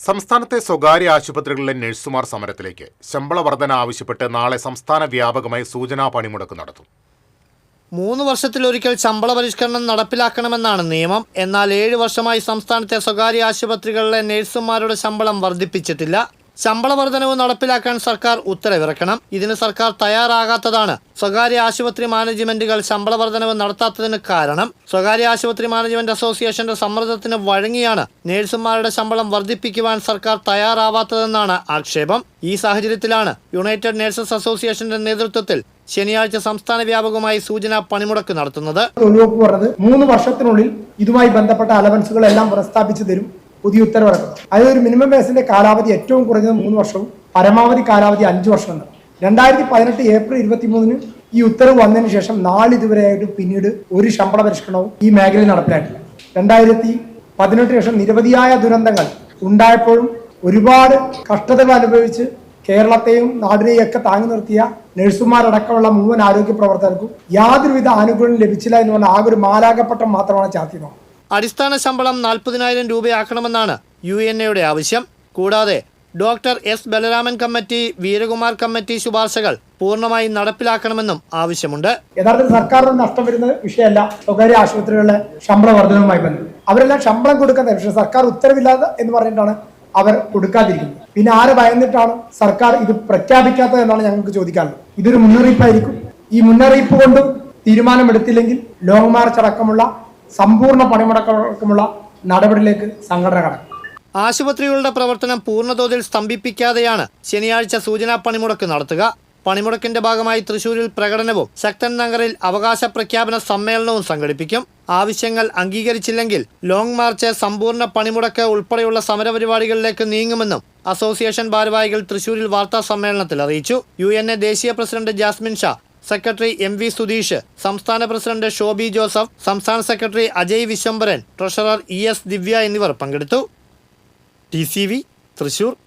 സംസ്ഥാനത്തെ സ്വകാര്യ ആശുപത്രികളിലെ നഴ്സുമാർ സമരത്തിലേക്ക്. ശമ്പള വർധന ആവശ്യപ്പെട്ട് നാളെ സംസ്ഥാന വ്യാപകമായി സൂചനാ പണിമുടക്ക് നടത്തും. 3 വർഷത്തിലൊരിക്കൽ ശമ്പള പരിഷ്കരണം നടപ്പിലാക്കണമെന്നാണ് നിയമം. എന്നാൽ 7 വർഷമായി സംസ്ഥാനത്തെ സ്വകാര്യ ആശുപത്രികളിലെ നഴ്സുമാരുടെ ശമ്പളം വർദ്ധിപ്പിച്ചിട്ടില്ല. ശമ്പള വർധനവ് നടപ്പിലാക്കാൻ സർക്കാർ ഉത്തരവിറക്കണം. ഇതിന് സർക്കാർ തയ്യാറാകാത്തതാണ് സ്വകാര്യ ആശുപത്രി മാനേജ്മെന്റുകൾ ശമ്പള വർധനവ് നടത്താത്തതിന് കാരണം. സ്വകാര്യ ആശുപത്രി മാനേജ്മെന്റ് അസോസിയേഷന്റെ സമ്മർദ്ദത്തിന് വഴങ്ങിയാണ് നഴ്സുമാരുടെ ശമ്പളം വർദ്ധിപ്പിക്കുവാൻ സർക്കാർ തയ്യാറാവാത്തതെന്നാണ് ആക്ഷേപം. ഈ സാഹചര്യത്തിലാണ് യുണൈറ്റഡ് നഴ്സസ് അസോസിയേഷന്റെ നേതൃത്വത്തിൽ ശനിയാഴ്ച സംസ്ഥാന വ്യാപകമായി സൂചനാ പണിമുടക്ക് നടത്തുന്നത്. 3 വർഷത്തിനുള്ളിൽ ഇതുമായി ബന്ധപ്പെട്ട അലവൻസുകളെല്ലാം പ്രസ്താവിച്ചു തരും. പുതിയ ഉത്തരവിറക്കും. അതായത് ഒരു മിനിമം വേസിന്റെ കാലാവധി ഏറ്റവും കുറഞ്ഞത് 3 വർഷവും പരമാവധി കാലാവധി 5 വർഷമാണ്. 2018 ഏപ്രിൽ 23 ഈ ഉത്തരവ് വന്നതിന് ശേഷം ഇതുവരെയായിട്ടും പിന്നീട് ഒരു ശമ്പള പരിഷ്കരണവും ഈ മേഖലയിൽ നടപ്പിലായിട്ടില്ല. 2018 ശേഷം നിരവധിയായ ദുരന്തങ്ങൾ ഉണ്ടായപ്പോഴും ഒരുപാട് കഷ്ടതകൾ അനുഭവിച്ച് കേരളത്തെയും നാടിനെയും ഒക്കെ താങ്ങി നിർത്തിയ നഴ്സുമാരടക്കമുള്ള മുഴുവൻ ആരോഗ്യ പ്രവർത്തകർക്കും യാതൊരുവിധ ആനുകൂല്യം ലഭിച്ചില്ല എന്ന് പറഞ്ഞാൽ ആകെ ഒരു മാലാകപ്പട്ടം മാത്രമാണ് ചാർത്തിയത്. അടിസ്ഥാന ശമ്പളം 40,000 രൂപയാക്കണമെന്നാണ് UNAയുടെ ആവശ്യം. കൂടാതെ doctor S Balaraman committee, Veerakumar committee ശുപാർശകൾ പൂർണ്ണമായി നടപ്പിലാക്കണമെന്നും ആവശ്യമുണ്ട്. യഥാർത്ഥത്തിൽ സർക്കാരിന് നഷ്ടം വരുന്ന വിഷയമല്ല സ്വകാര്യ ആശുപത്രികളിലെ ശമ്പള വർധനവുമായി ബന്ധപ്പെട്ട്. അവരെല്ലാം ശമ്പളം കൊടുക്കുന്ന പക്ഷേ സർക്കാർ ഉത്തരവില്ലാതെ എന്ന് പറഞ്ഞിട്ടാണ് അവർ കൊടുക്കാതിരിക്കുന്നത്. പിന്നെ ആരെ ഭയന്നിട്ടാണ് സർക്കാർ ഇത് പ്രഖ്യാപിക്കാത്തത് എന്നാണ് ഞങ്ങൾക്ക് ചോദിക്കാനുള്ളത്. ഇതൊരു മുന്നറിയിപ്പായിരിക്കും. ഈ മുന്നറിയിപ്പ് കൊണ്ട് തീരുമാനമെടുത്തില്ലെങ്കിൽ ലോങ് മാർച്ച് അടക്കമുള്ള സമ്പൂർണ്ണ പണിമുടക്കമുള്ള നടപടിയിലേക്ക് സംഘടന കടക്കും. ആശുപത്രികളുടെ പ്രവർത്തനം പൂർണ്ണതോതിൽ സ്തംഭിപ്പിക്കാതെയാണ് ശനിയാഴ്ച സൂചനാ പണിമുടക്ക് നടത്തുക. പണിമുടക്കിന്റെ ഭാഗമായി തൃശൂരിൽ പ്രകടനവും ശക്തൻ നഗറിൽ അവകാശ പ്രഖ്യാപന സമ്മേളനവും സംഘടിപ്പിക്കും. ആവശ്യങ്ങൾ അംഗീകരിച്ചില്ലെങ്കിൽ ലോങ് മാർച്ച്, സമ്പൂർണ്ണ പണിമുടക്ക് ഉൾപ്പെടെയുള്ള സമരപരിപാടികളിലേക്ക് നീങ്ങുമെന്നും അസോസിയേഷൻ ഭാരവാഹികൾ തൃശൂരിൽ വാർത്താ സമ്മേളനത്തിൽ അറിയിച്ചു. UNA ദേശീയ president Jasmin Shah, secretary MV Sudheesh, സംസ്ഥാന പ്രസിഡന്റ് ഷോബി ജോസഫ്, സംസ്ഥാന secretary Ajay Viswambharan, treasurer ES Divya എന്നിവർ പങ്കെടുത്തു. TCV തൃശൂർ.